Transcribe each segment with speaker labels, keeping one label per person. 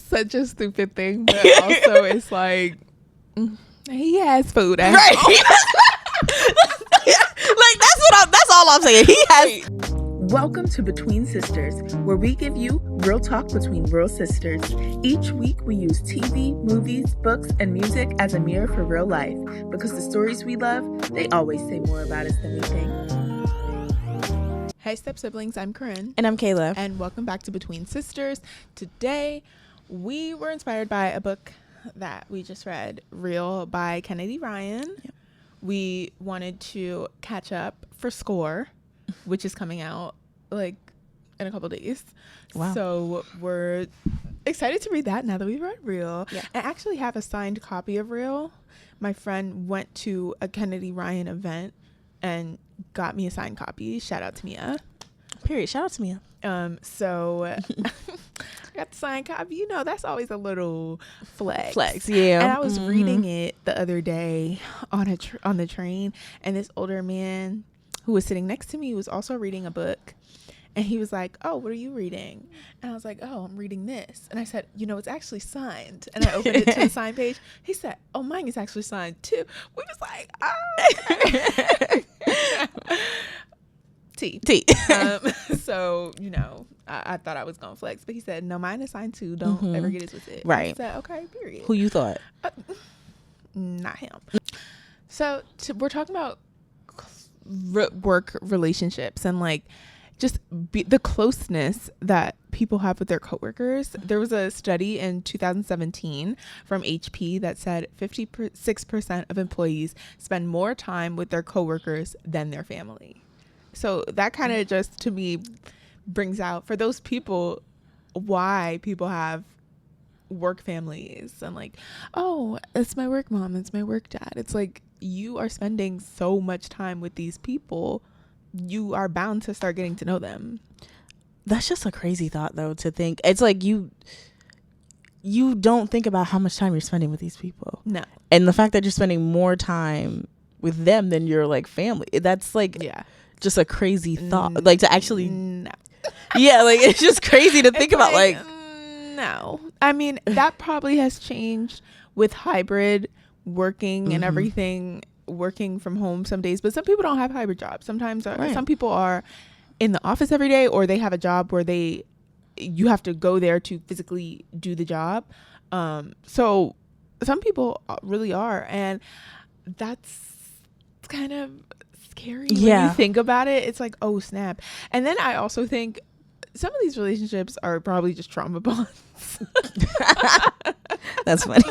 Speaker 1: such a stupid thing, but also it's like he has food at
Speaker 2: right.
Speaker 1: home.
Speaker 2: Like that's all I'm saying. He has.
Speaker 3: Welcome to Between Sisters, where we give you real talk between real sisters. Each week we use TV, movies, books, and music as a mirror for real life, because the stories we love, they always say more about us than we think.
Speaker 1: Hey step siblings, I'm Corrine.
Speaker 2: And I'm Kayla.
Speaker 1: And welcome back to Between Sisters. Today we were inspired by a book that we just read, Real by Kennedy Ryan. Yep. We wanted to catch up for Score, which is coming out like in a couple days.
Speaker 2: Wow.
Speaker 1: So we're excited to read that now that we've read Real.
Speaker 2: Yeah.
Speaker 1: I actually have a signed copy of Real. My friend went to a Kennedy Ryan event and got me a signed copy. Shout out to Mia.
Speaker 2: Period. Shout out to Mia.
Speaker 1: So I got the signed copy. You know, that's always a little flex.
Speaker 2: Yeah.
Speaker 1: And I was reading it the other day on the train, and this older man who was sitting next to me was also reading a book. And he was like, "Oh, what are you reading?" And I was like, "Oh, I'm reading this." And I said, "You know, it's actually signed." And I opened it to the sign page. He said, "Oh, mine is actually signed too." We was like, "Oh." T. So, you know, I thought I was going to flex, but he said, "No, mine is signed too. Don't ever get it with it."
Speaker 2: Right.
Speaker 1: I said, "Okay, period."
Speaker 2: Who you thought?
Speaker 1: Not him. So we're talking about work relationships and like just the closeness that people have with their coworkers. There was a study in 2017 from HP that said 56% of employees spend more time with their coworkers than their family. So that kind of just to me brings out for those people why people have work families and like, oh, it's my work mom, it's my work dad. It's like you are spending so much time with these people, you are bound to start getting to know them.
Speaker 2: That's just a crazy thought though, to think. It's like you don't think about how much time you're spending with these people.
Speaker 1: No.
Speaker 2: And the fact that you're spending more time with them than your like family, that's like just a crazy thought. Like to actually yeah, like it's just crazy to think about like
Speaker 1: no. I mean, that probably has changed with hybrid working and everything, working from home some days, but some people don't have hybrid jobs. Sometimes some people are in the office every day, or they have a job where you have to go there to physically do the job. So some people really are, and that's kind of scary when you think about it. It's like, oh snap. And then I also think some of these relationships are probably just trauma bonds.
Speaker 2: That's funny.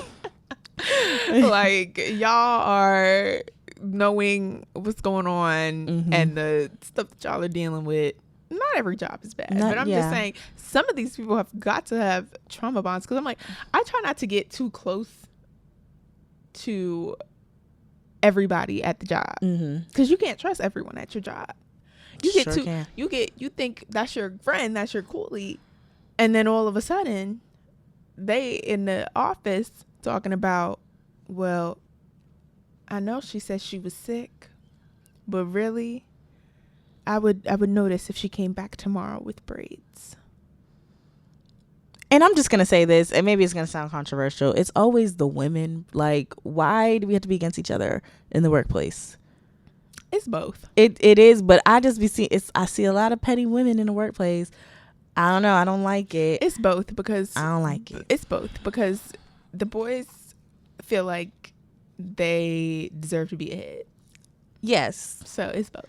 Speaker 1: Like y'all are knowing what's going on and the stuff that y'all are dealing with. Not every job is bad, but I'm just saying some of these people have got to have trauma bonds, because I'm like, I try not to get too close to everybody at the job, because you can't trust everyone at your job. You think that's your friend, that's your colleague, and then all of a sudden they in the office talking about, well, I know she said she was sick, but really I would notice if she came back tomorrow with braids.
Speaker 2: And I'm just going to say this, and maybe it's going to sound controversial. It's always the women. Like, why do we have to be against each other in the workplace?
Speaker 1: It's both.
Speaker 2: It is, but I just I see a lot of petty women in the workplace. I don't know. I don't like it.
Speaker 1: It's both, because
Speaker 2: I don't like it.
Speaker 1: It's both because the boys feel like they deserve to be ahead.
Speaker 2: Yes.
Speaker 1: So it's both.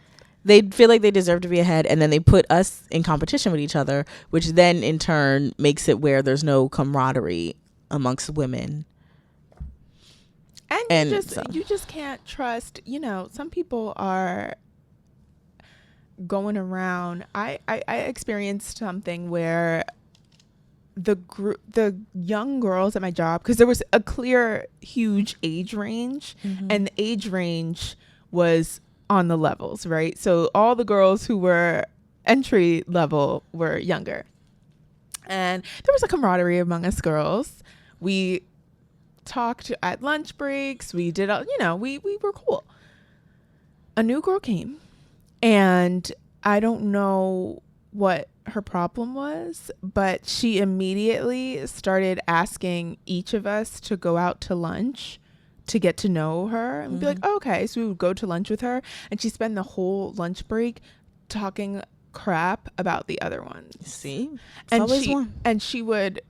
Speaker 2: They feel like they deserve to be ahead, and then they put us in competition with each other, which then in turn makes it where there's no camaraderie amongst women.
Speaker 1: And you just can't trust, you know, some people are going around. I experienced something where the young girls at my job, because there was a clear huge age range, and the age range was on the levels, right? So all the girls who were entry level were younger, and there was a camaraderie among us girls. We talked at lunch breaks. We did, we were cool. A new girl came, and I don't know what her problem was, but she immediately started asking each of us to go out to lunch to get to know her and be like, oh, okay. So we would go to lunch with her, and she'd spend the whole lunch break talking crap about the other ones.
Speaker 2: See?
Speaker 1: And she would,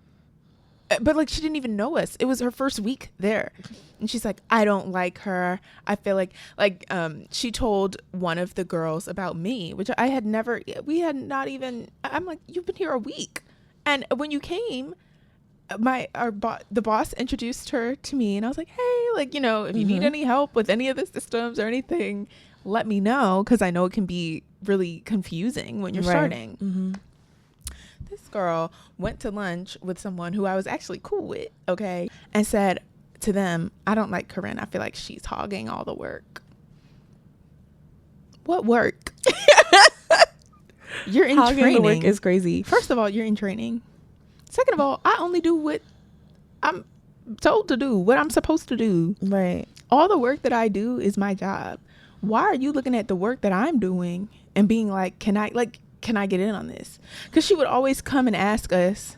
Speaker 1: but like, she didn't even know us. It was her first week there. And she's like, I don't like her. I feel like she told one of the girls about me, which I had never, we had not even, I'm like, you've been here a week. And when you came, the boss introduced her to me, and I was like, hey, like, you know, if you need any help with any of the systems or anything, let me know, because I know it can be really confusing when you're starting. This girl went to lunch with someone who I was actually cool with, okay, and said to them, I don't like Corrine. I feel like she's hogging all the work. What work? You're in
Speaker 2: hogging
Speaker 1: training.
Speaker 2: The work is crazy.
Speaker 1: First of all, you're in training. Second of all, I only do what I'm told to do, what I'm supposed to do.
Speaker 2: Right.
Speaker 1: All the work that I do is my job. Why are you looking at the work that I'm doing and being like, can I get in on this? Because she would always come and ask us,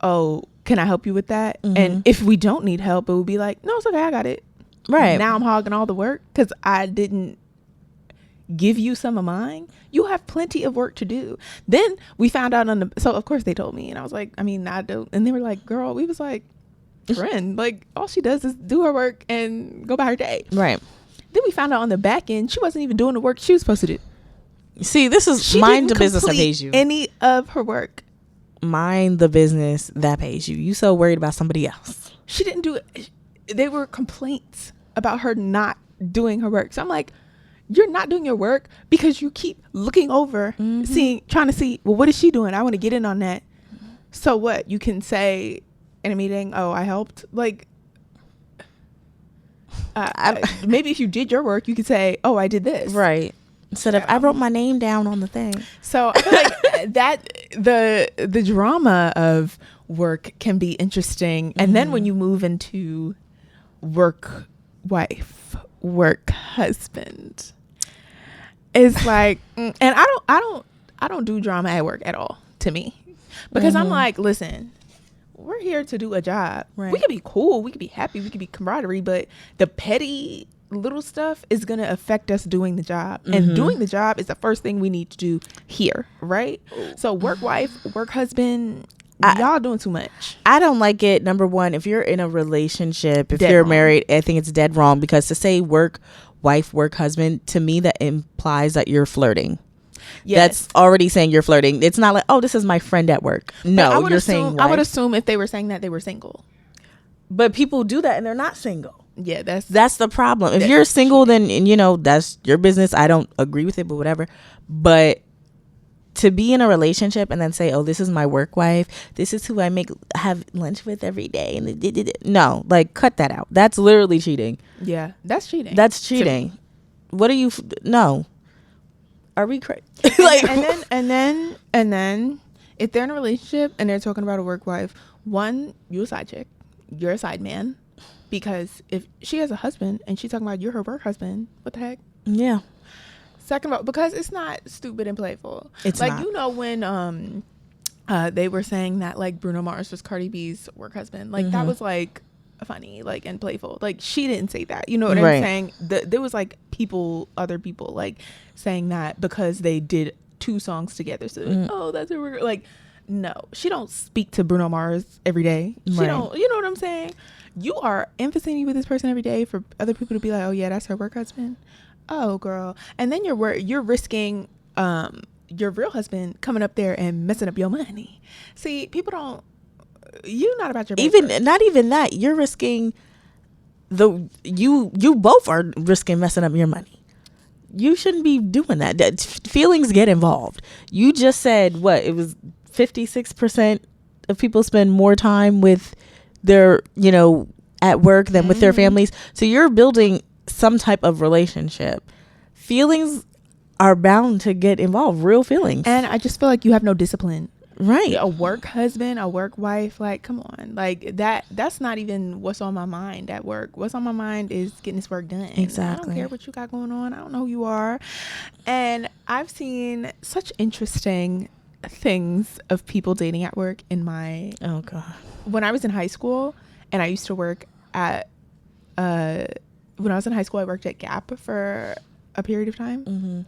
Speaker 1: oh, can I help you with that? And if we don't need help, it would be like, no, it's okay, I got it.
Speaker 2: Right.
Speaker 1: Now I'm hogging all the work because I didn't give you some of mine. You have plenty of work to do. Then we found out so of course they told me, and I was like, I mean, I don't. And they were like, girl, we was like, friend, like, all she does is do her work and go by her day.
Speaker 2: Right.
Speaker 1: Then we found out on the back end, she wasn't even doing the work she was supposed to do.
Speaker 2: See, this is mind the business that pays you.
Speaker 1: Any of her work.
Speaker 2: Mind the business that pays you. You so worried about somebody else.
Speaker 1: She didn't do it. They were complaints about her not doing her work. So I'm like, you're not doing your work because you keep looking over, trying to see, well, what is she doing? I want to get in on that. So what? You can say in a meeting, oh, I helped. Like, maybe if you did your work, you could say, oh, I did this.
Speaker 2: Right. Instead of, I wrote my name down on the thing.
Speaker 1: So I feel like that the drama of work can be interesting. And then when you move into work wife, work husband, it's like, and I don't do drama at work at all, to me, because I'm like, listen, we're here to do a job. Right. We could be cool, we could be happy, we could be camaraderie, but the petty little stuff is going to affect us doing the job, and doing the job is the first thing we need to do here, right? So work wife, work husband, y'all doing too much.
Speaker 2: I don't like it. Number one, if you're in a relationship, if
Speaker 1: dead
Speaker 2: you're
Speaker 1: wrong.
Speaker 2: married, I think it's dead wrong, because to say work wife, work husband, to me that implies that you're flirting. Yes. That's already saying you're flirting. It's not like, oh, this is my friend at work. No, you're saying wife.
Speaker 1: I would assume if they were saying that, they were single.
Speaker 2: But people do that and they're not single.
Speaker 1: Yeah,
Speaker 2: that's the problem. If you're single, then, you know, that's your business. I don't agree with it, but whatever. But to be in a relationship and then say, oh, this is my work wife, this is who I have lunch with every day, and no, like, cut that out. That's literally cheating.
Speaker 1: Yeah, that's cheating.
Speaker 2: That's cheating. What are you? No. Are we crazy?
Speaker 1: Like, and then if they're in a relationship and they're talking about a work wife, one, you a side chick, you're a side man. Because if she has a husband and she's talking about you're her work husband, what the heck?
Speaker 2: Yeah.
Speaker 1: Second of all, because it's not stupid and playful.
Speaker 2: It's
Speaker 1: like,
Speaker 2: not.
Speaker 1: you know, when they were saying that, like, Bruno Mars was Cardi B's work husband, like, that was like funny, like, and playful. Like, she didn't say that. You know what I'm saying? There was like other people like saying that because they did 2 songs together. So like, oh, that's her work. Like, no, she don't speak to Bruno Mars every day. She don't. You know what I'm saying? You are emphasizing with this person every day for other people to be like, oh yeah, that's her work husband. Oh girl. And then you're risking your real husband coming up there and messing up your money. See, people don't. You're not about your
Speaker 2: even not even that. You're risking you both are risking messing up your money. You shouldn't be doing that. Feelings get involved. You just said what? It was 56% of people spend more time with their, you know, at work than with their families. So you're building some type of relationship. Feelings are bound to get involved, real feelings.
Speaker 1: And I just feel like you have no discipline.
Speaker 2: Right.
Speaker 1: A work husband, a work wife. Like, come on. Like, that's not even what's on my mind at work. What's on my mind is getting this work done.
Speaker 2: Exactly.
Speaker 1: I don't care what you got going on. I don't know who you are. And I've seen such interesting things of people dating at work in my...
Speaker 2: Oh, God.
Speaker 1: When I was in high school, and I used to work at... when I was in high school, I worked at Gap for a period of time.
Speaker 2: Mm-hmm.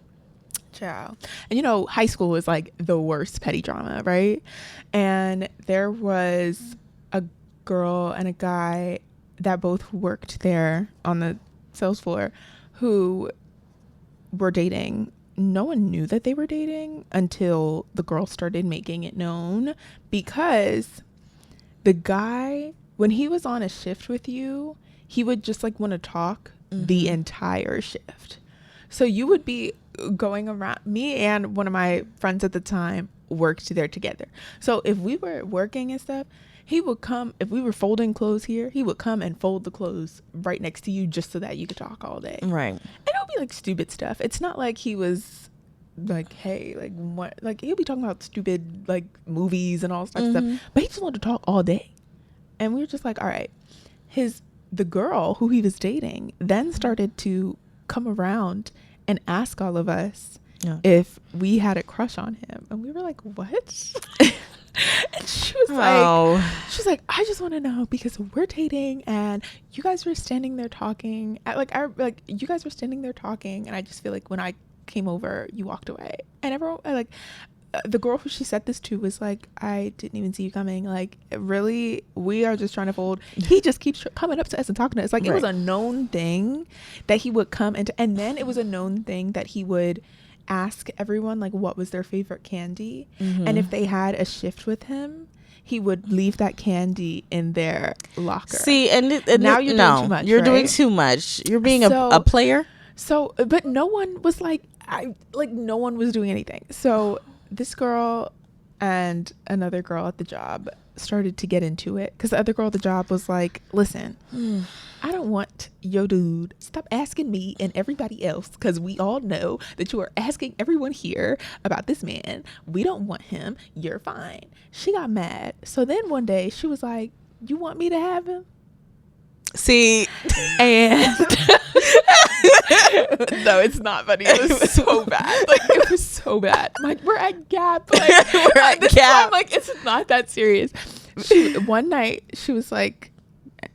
Speaker 1: Ciao. And you know, high school was like the worst petty drama, right? And there was a girl and a guy that both worked there on the sales floor who were dating. No one knew that they were dating until the girl started making it known, because the guy, when he was on a shift with you, he would just like want to talk the entire shift. So you would be going around. Me and one of my friends at the time worked there together. So if we were working and stuff, he would come. If we were folding clothes here, he would come and fold the clothes right next to you just so that you could talk all day.
Speaker 2: Right.
Speaker 1: And it would be like stupid stuff. It's not like he was like, hey, like what? Like he'll be talking about stupid like movies and all that stuff. But he just wanted to talk all day. And we were just like, all right. The girl who he was dating then started to come around and ask all of us if we had a crush on him. And we were like, what? And she was like, I just want to know because we're dating and you guys were standing there talking. You guys were standing there talking. And I just feel like when I came over, you walked away. And everyone, the girl who she said this to was like, I didn't even see you coming. Like, really? We are just trying to fold. He just keeps coming up to us and talking to us. Like, It was a known thing that he would come into. And then it was a known thing that he would ask everyone, like, what was their favorite candy. And if they had a shift with him, he would leave that candy in their locker.
Speaker 2: See, and
Speaker 1: now you're doing too much.
Speaker 2: You're
Speaker 1: right?
Speaker 2: doing too much. You're being a player.
Speaker 1: So, but no one was no one was doing anything. So this girl and another girl at the job started to get into it because the other girl at the job was like, listen, I don't want your dude. Stop asking me and everybody else because we all know that you are asking everyone here about this man. We don't want him. You're fine. She got mad. So then one day she was like, you want me to have him?
Speaker 2: See,
Speaker 1: and no, it's not funny. It was so bad. Like, it was so bad. I'm like, we're at Gap. Like,
Speaker 2: we're at Gap.
Speaker 1: I'm like, it's not that serious. One night, she was like,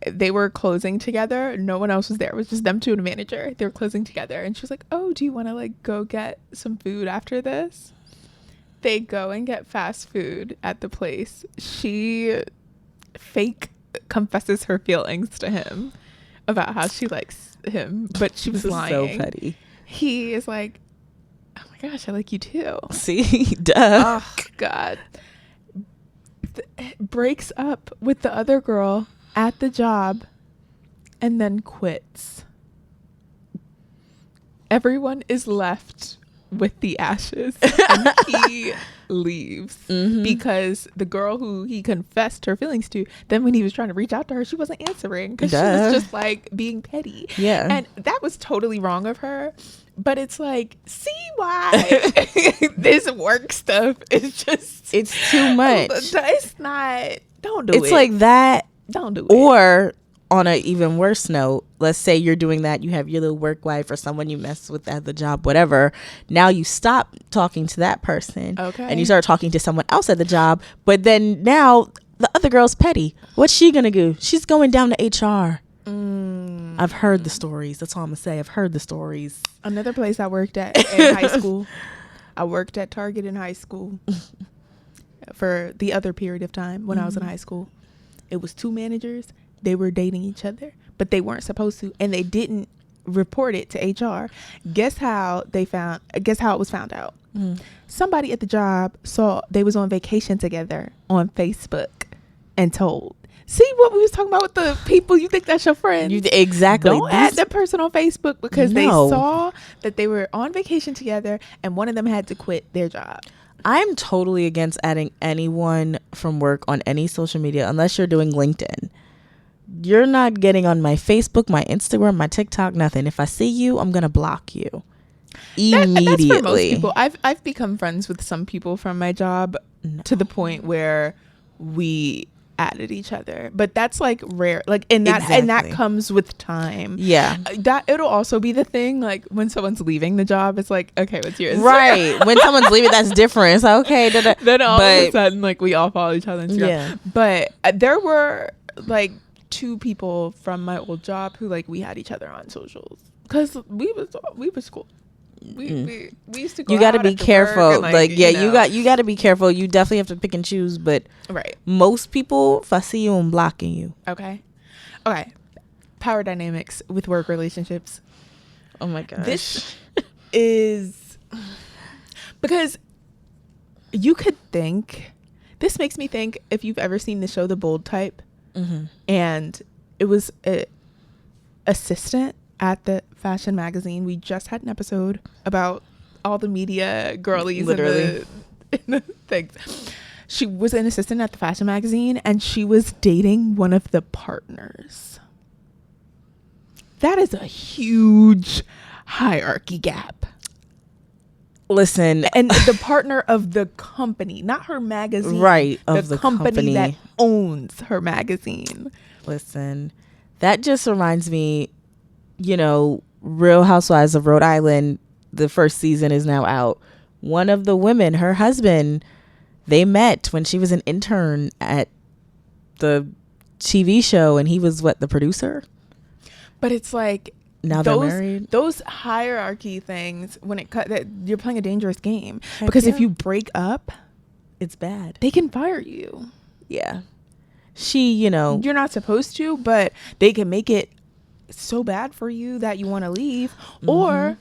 Speaker 1: they were closing together. No one else was there. It was just them two and a manager. They were closing together. And she was like, oh, do you want to like go get some food after this? They go and get fast food at the place. She confesses her feelings to him about how she likes him, but she was lying.
Speaker 2: So petty.
Speaker 1: He is like, oh my gosh, I like you too.
Speaker 2: See, duh.
Speaker 1: Oh God. Breaks up with the other girl at the job and then quits. Everyone is left with the ashes and he leaves because the girl who he confessed her feelings to, then when he was trying to reach out to her, she wasn't answering because she was just like being petty.
Speaker 2: Yeah.
Speaker 1: And that was totally wrong of her. But it's like, see why this work stuff is just,
Speaker 2: it's too much.
Speaker 1: It's not, don't do it.
Speaker 2: It's like that.
Speaker 1: Don't do it.
Speaker 2: Or on an even worse note, let's say you're doing that, you have your little work wife or someone you mess with at the job, whatever. Now you stop talking to that person, and you start talking to someone else at the job. But then now the other girl's petty. What's she gonna do? She's going down to HR. I've heard the stories. That's all I'm gonna say. I've heard the stories.
Speaker 1: Another place I worked at in high school. I worked at Target in high school for the other period of time when I was in high school. It was two managers. They were dating each other, but they weren't supposed to, and they didn't report it to HR. Guess how it was found out? Somebody at the job saw they was on vacation together on Facebook and told. See what we was talking about with the people you think that's your friend?
Speaker 2: Exactly.
Speaker 1: Don't add that person on Facebook because they saw that they were on vacation together and one of them had to quit their job.
Speaker 2: I'm totally against adding anyone from work on any social media unless you're doing LinkedIn. You're not getting on my Facebook, my Instagram, my TikTok, nothing. If I see you, I'm going to block you. immediately.
Speaker 1: That's for most people. I've become friends with some people from my job to the point where we added each other, but that's like rare, like, and that comes with time.
Speaker 2: Yeah,
Speaker 1: that it'll also be the thing, like when someone's leaving the job, it's like, okay, what's yours?
Speaker 2: Right. When someone's leaving, that's different. It's like, okay,
Speaker 1: then all of a sudden, like, we all follow each other. Yeah, but there were like 2 people from my old job who, like, we had each other on socials because we was cool. We used to go.
Speaker 2: You got to be careful.
Speaker 1: And, like,
Speaker 2: you got to be careful. You definitely have to pick and choose. But
Speaker 1: right,
Speaker 2: most people, if I see you, I'm blocking you.
Speaker 1: Okay. Power dynamics with work relationships.
Speaker 2: Oh my gosh.
Speaker 1: This is because you could think. This makes me think, if you've ever seen the show The Bold Type, and it was a assistant at the fashion magazine. We just had an episode about all the media girlies
Speaker 2: literally
Speaker 1: in the things. She was an assistant at the fashion magazine, and she was dating one of the partners. That is a huge hierarchy gap.
Speaker 2: Listen,
Speaker 1: and the partner of the company, not her magazine,
Speaker 2: right? Of the company
Speaker 1: that owns her magazine.
Speaker 2: Listen, that just reminds me, Real Housewives of Rhode Island, the first season is now out. One of the women, her husband, they met when she was an intern at the TV show, and he was the producer?
Speaker 1: But it's like,
Speaker 2: now they're married.
Speaker 1: Those hierarchy things, when that you're playing a dangerous game. Heck, because if you break up,
Speaker 2: it's bad.
Speaker 1: They can fire you.
Speaker 2: Yeah. You're
Speaker 1: not supposed to, but they can make it so bad for you that you want to leave. Or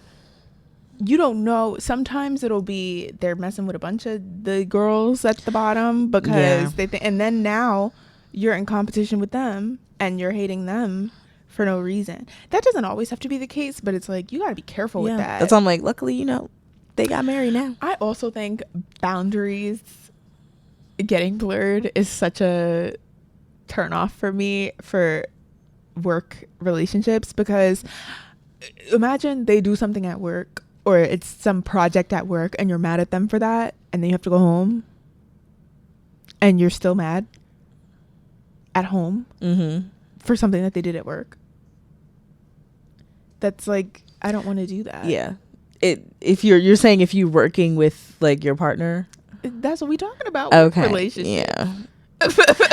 Speaker 1: you don't know. Sometimes it'll be they're messing with a bunch of the girls at the bottom because they think, and then now you're in competition with them and you're hating them for no reason. That doesn't always have to be the case, but it's like, you got to be careful with that.
Speaker 2: That's why I'm like, luckily, they got married now.
Speaker 1: I also think boundaries getting blurred is such a turn off for me for work relationships, because imagine they do something at work, or it's some project at work, and you're mad at them for that, and then you have to go home and you're still mad at home for something that they did at work. That's like, I don't want to do that.
Speaker 2: Yeah. If you're saying if you're working with like your partner,
Speaker 1: that's what we talking about.
Speaker 2: Okay.
Speaker 1: Relationship.
Speaker 2: Yeah.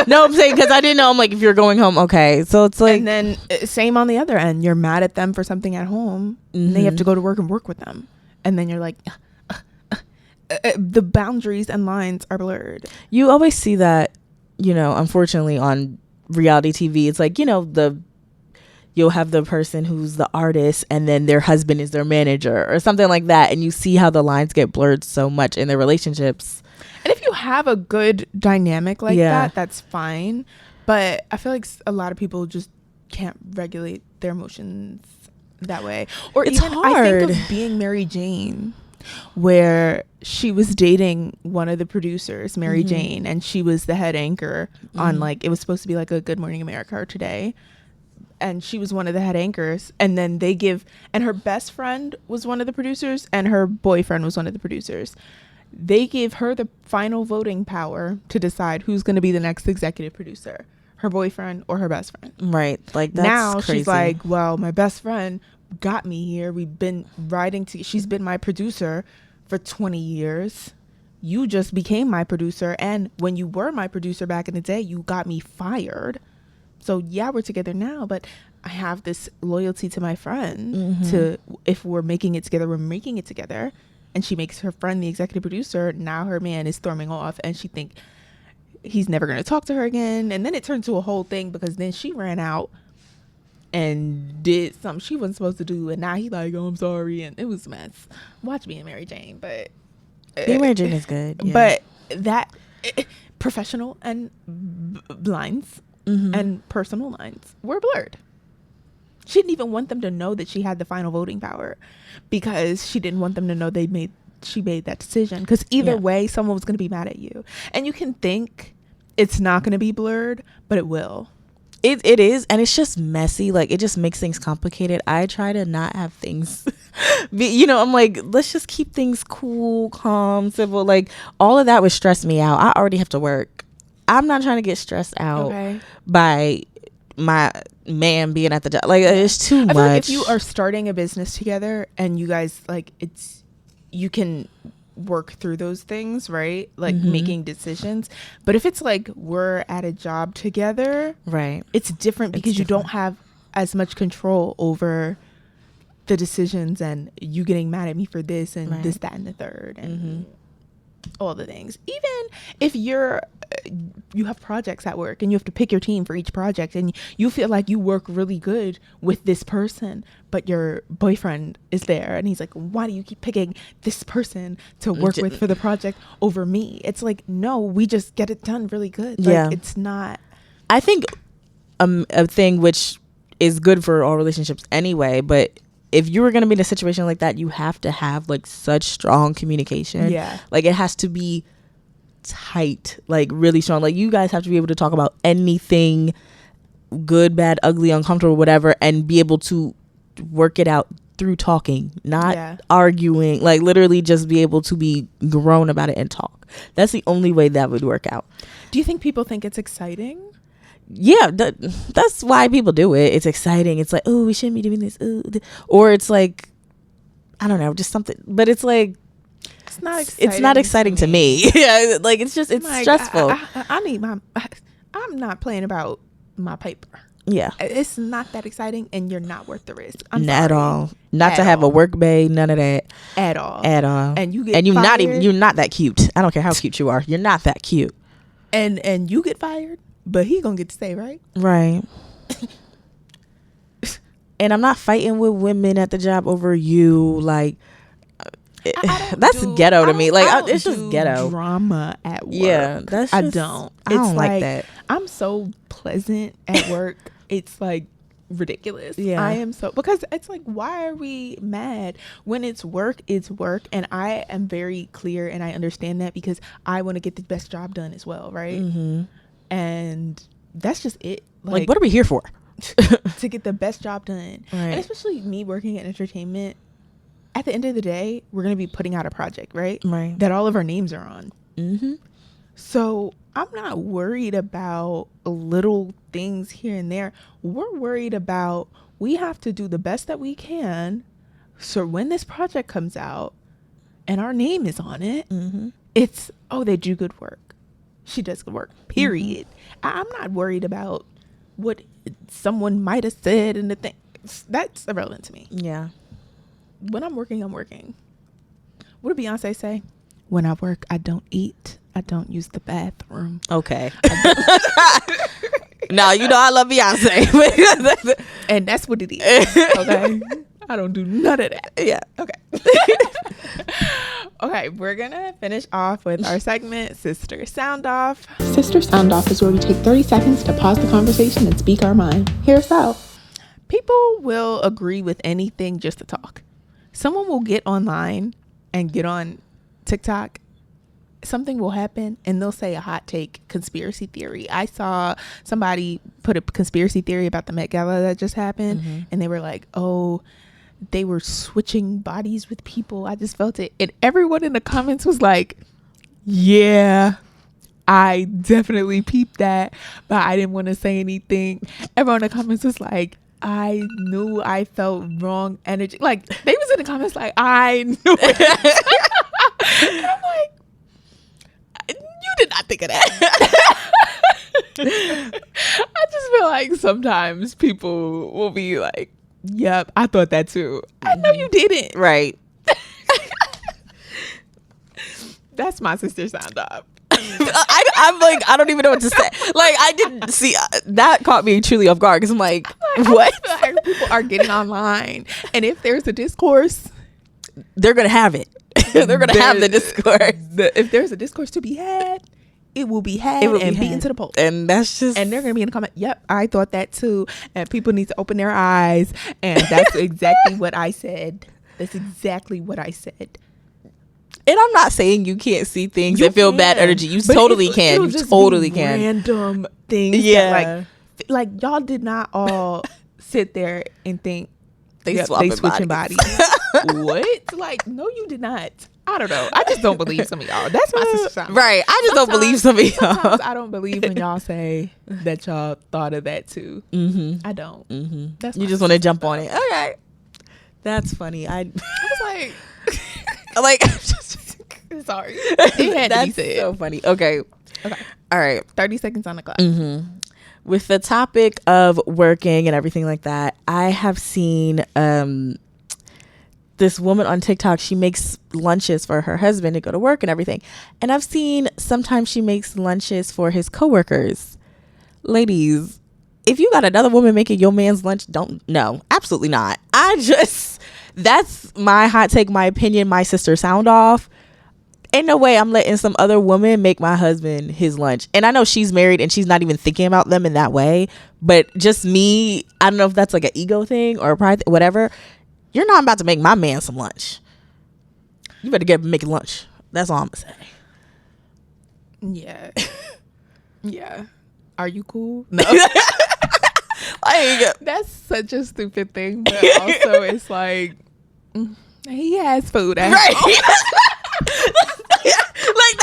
Speaker 2: No, I'm saying, because I didn't know. I'm like, if you're going home, okay. So it's like,
Speaker 1: and then same on the other end. You're mad at them for something at home, and they have to go to work and work with them, and then you're like, the boundaries and lines are blurred.
Speaker 2: You always see that, unfortunately on reality TV. It's like, you'll have the person who's the artist, and then their husband is their manager or something like that, and you see how the lines get blurred so much in their relationships.
Speaker 1: And if you have a good dynamic like that, that's fine. But I feel like a lot of people just can't regulate their emotions that way. Or
Speaker 2: it's
Speaker 1: even
Speaker 2: hard.
Speaker 1: I think of Being Mary Jane, where she was dating one of the producers, Mary Jane, and she was the head anchor on, like, it was supposed to be like a Good Morning America or Today. And she was one of the head anchors. And then and her best friend was one of the producers, and her boyfriend was one of the producers. They gave her the final voting power to decide who's going to be the next executive producer, her boyfriend or her best friend.
Speaker 2: Right. Like, that's
Speaker 1: now
Speaker 2: crazy.
Speaker 1: She's like, well, my best friend got me here. We've been she's been my producer for 20 years. You just became my producer. And when you were my producer back in the day, you got me fired. So yeah, we're together now, but I have this loyalty to my friend to, if we're making it together, we're making it together. And she makes her friend the executive producer. Now her man is storming off, and she think he's never going to talk to her again. And then it turned to a whole thing, because then she ran out and did something she wasn't supposed to do. And now he like, oh, I'm sorry. And it was a mess. Watch Being Mary Jane. But
Speaker 2: Being Mary Jane is good. Yeah.
Speaker 1: But that professional and lines and personal lines were blurred. She didn't even want them to know that she had the final voting power, because she didn't want them to know she made that decision, because either way someone was going to be mad at you. And you can think it's not going to be blurred, but it will.
Speaker 2: It is, and it's just messy. Like, it just makes things complicated. I try to not have things be, I'm like, let's just keep things cool, calm, civil. Like, all of that would stress me out. I already have to work. I'm not trying to get stressed out by my man being at the job. Like, it's too much.
Speaker 1: Like if you are starting a business together and you guys like, you can work through those things, right? Like making decisions. But if it's like we're at a job together,
Speaker 2: right,
Speaker 1: it's different because you don't have as much control over the decisions and you getting mad at me for this and this, that, and the third and all the things. Even if you have projects at work and you have to pick your team for each project and you feel like you work really good with this person, but your boyfriend is there and he's like, why do you keep picking this person to work with for the project over me? It's like, no, we just get it done really good. Like, it's not.
Speaker 2: I think a thing which is good for all relationships anyway, but if you were going to be in a situation like that, you have to have like such strong communication.
Speaker 1: Yeah.
Speaker 2: Like, it has to be tight, like really strong. Like, you guys have to be able to talk about anything, good, bad, ugly, uncomfortable, whatever, and be able to work it out through talking, not arguing. Like, literally just be able to be grown about it and talk. That's the only way that would work out.
Speaker 1: Do you think people think it's exciting?
Speaker 2: Yeah, that's why people do it. It's exciting. It's like, oh, we shouldn't be doing this. Ooh. Or it's like, I don't know, just something. But it's like,
Speaker 1: it's not exciting.
Speaker 2: It's not exciting to me. Yeah, like, it's like, stressful.
Speaker 1: I need I'm not playing about my paper.
Speaker 2: Yeah,
Speaker 1: it's not that exciting, and you're not worth the risk.
Speaker 2: Not at all. Not to have a work bay. None of that.
Speaker 1: At all.
Speaker 2: And
Speaker 1: you get fired.
Speaker 2: You're not that cute. I don't care how cute you are. You're not that cute.
Speaker 1: And you get fired. But he gonna get to stay, right?
Speaker 2: Right. And I'm not fighting with women at the job over you. Like, that's ghetto to me. Like, it's just ghetto
Speaker 1: drama at work.
Speaker 2: Yeah, that's just,
Speaker 1: I don't
Speaker 2: like that.
Speaker 1: I'm so pleasant at work. It's like ridiculous.
Speaker 2: Yeah,
Speaker 1: I am so, because it's like, why are we mad when it's work? It's work, and I am very clear, and I understand that because I want to get the best job done as well, right? And that's just it.
Speaker 2: Like, what are we here for?
Speaker 1: To get the best job done. Right. And especially me working in entertainment, at the end of the day, we're going to be putting out a project, right?
Speaker 2: Right.
Speaker 1: That all of our names are on. So I'm not worried about little things here and there. We're worried about, we have to do the best that we can. So when this project comes out and our name is on it, it's, oh, they do good work. She does good work, period. I'm not worried about what someone might have said and the thing. That's irrelevant to me.
Speaker 2: Yeah.
Speaker 1: When I'm working, I'm working. What did Beyonce say? When I work, I don't eat. I don't use the bathroom.
Speaker 2: Okay. Now, I love Beyonce.
Speaker 1: And that's what it is. Okay. I don't do none of that.
Speaker 2: Yeah.
Speaker 1: Okay. Okay, we're gonna finish off with our segment, Sister Sound Off. Sister Sound Off is where we take 30 seconds to pause the conversation and speak our mind. Hear us out. People will agree with anything just to talk. Someone will get online and get on TikTok. Something will happen and they'll say a hot take conspiracy theory. I saw somebody put a conspiracy theory about the Met Gala that just happened, and they were like, oh, they were switching bodies with people. I just felt it. And everyone in the comments was like, yeah, I definitely peeped that, but I didn't want to say anything. Everyone in the comments was like, I knew I felt wrong energy. Like, they was in the comments like, I knew it. And I'm like, you did not think of that. I just feel like sometimes people will be like, yep, I thought that too. I know you didn't.
Speaker 2: Right.
Speaker 1: That's my Sister Sound Off.
Speaker 2: I'm like, I don't even know what to say. Like, I didn't see that caught me truly off guard because I'm like, what?
Speaker 1: I feel like people are getting online, and if there's a discourse,
Speaker 2: they're gonna have it. They're gonna have the discourse.
Speaker 1: If there's a discourse to be had, it will be had and beaten to the pulp.
Speaker 2: And that's just,
Speaker 1: and they're gonna be in the comment, yep, I thought that too. And people need to open their eyes. And that's exactly what I said. That's exactly what I said.
Speaker 2: And I'm not saying you can't see things and feel bad energy. You totally can. You totally can.
Speaker 1: Random things.
Speaker 2: Yeah.
Speaker 1: That, like, like y'all did not all sit there and think
Speaker 2: They
Speaker 1: switching bodies. What? Like, no, you did not. I don't know. I just don't believe some of y'all. That's my sister sound.
Speaker 2: Right. I just don't believe some of y'all.
Speaker 1: Sometimes I don't believe when y'all say that y'all thought of that too. I don't. That's
Speaker 2: You just want to jump on it. Okay. That's funny. I
Speaker 1: was like,
Speaker 2: like,
Speaker 1: sorry. It had to be said.
Speaker 2: So funny. Okay. All right.
Speaker 1: 30 seconds on the clock.
Speaker 2: With the topic of working and everything like that, I have seen this woman on TikTok. She makes lunches for her husband to go to work and everything. And I've seen sometimes she makes lunches for his coworkers. Ladies, if you got another woman making your man's lunch, no, absolutely not. That's my hot take, my opinion, my sister sound off. Ain't no way I'm letting some other woman make my husband his lunch. And I know she's married and she's not even thinking about them in that way. But just me, I don't know if that's like an ego thing or a pride, whatever. You're not about to make my man some lunch. You better get making lunch. That's all I'm going to say.
Speaker 1: Yeah. Yeah. Are you cool? No. That's such a stupid thing. But also it's like, he has food at home.
Speaker 2: Like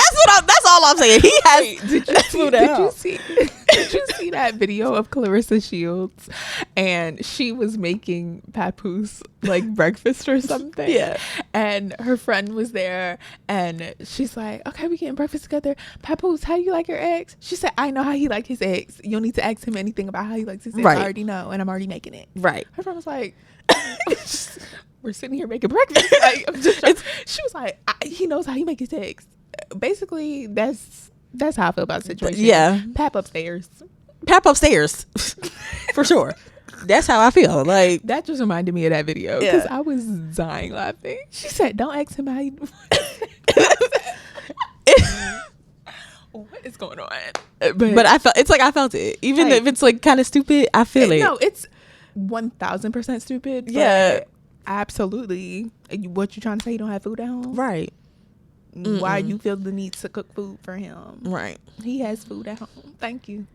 Speaker 2: that's all I'm saying. He has
Speaker 1: Did you see that video of Clarissa Shields and she was making Papoose like breakfast or something?
Speaker 2: Yeah.
Speaker 1: And her friend was there and she's like, okay, we getting breakfast together. Papoose, how do you like your eggs? She said, I know how he like his eggs. You don't need to ask him anything about how he likes his eggs.
Speaker 2: Right.
Speaker 1: I already know and I'm already making it.
Speaker 2: Right.
Speaker 1: Her friend was like, we're sitting here making breakfast. Like, she was like, he knows how he make his eggs. Basically, that's how I feel about the situation.
Speaker 2: Yeah.
Speaker 1: Pap upstairs.
Speaker 2: For sure. That's how I feel. Like,
Speaker 1: that just reminded me of that video because I was dying laughing. She said, don't ask him how he what is going on?
Speaker 2: But I felt it. Even
Speaker 1: like,
Speaker 2: if it's like kind of stupid, I feel it.
Speaker 1: No, it's 1000% stupid.
Speaker 2: Yeah.
Speaker 1: Absolutely. What you trying to say? You don't have food at home?
Speaker 2: Right.
Speaker 1: Why you feel the need to cook food for him?
Speaker 2: Right.
Speaker 1: He has food at home. Thank you.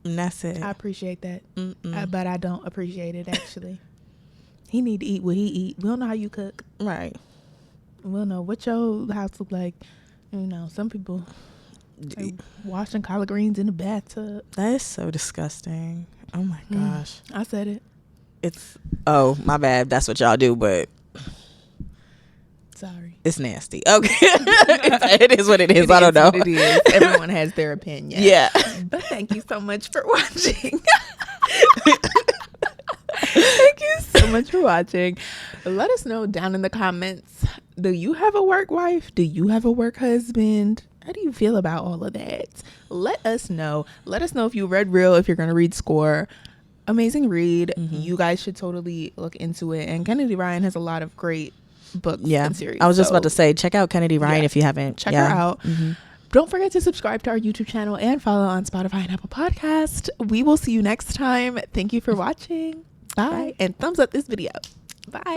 Speaker 2: And that's it.
Speaker 1: I appreciate that. But I don't appreciate it, actually. He need to eat what he eat. We don't know how you cook.
Speaker 2: Right.
Speaker 1: We don't know what your house look like. You know, some people washing collard greens in the bathtub.
Speaker 2: That is so disgusting. Oh my gosh.
Speaker 1: I said it.
Speaker 2: Oh, my bad. That's what y'all do, but
Speaker 1: sorry.
Speaker 2: It's nasty. Okay. It is what it is. I don't know.
Speaker 1: It is. Everyone has their opinion.
Speaker 2: Yeah.
Speaker 1: But thank you so much for watching. Thank you so much for watching. Let us know down in the comments. Do you have a work wife? Do you have a work husband? How do you feel about all of that? Let us know. Let us know if you read Real, if you're going to read Score. Amazing read. You guys should totally look into it. And Kennedy Ryan has a lot of great books and series.
Speaker 2: I was just about to say, check out Kennedy Ryan if you haven't.
Speaker 1: Check her out. Don't forget to subscribe to our YouTube channel and follow on Spotify and Apple Podcast. We will see you next time. Thank you for watching. Bye. And thumbs up this video. Bye.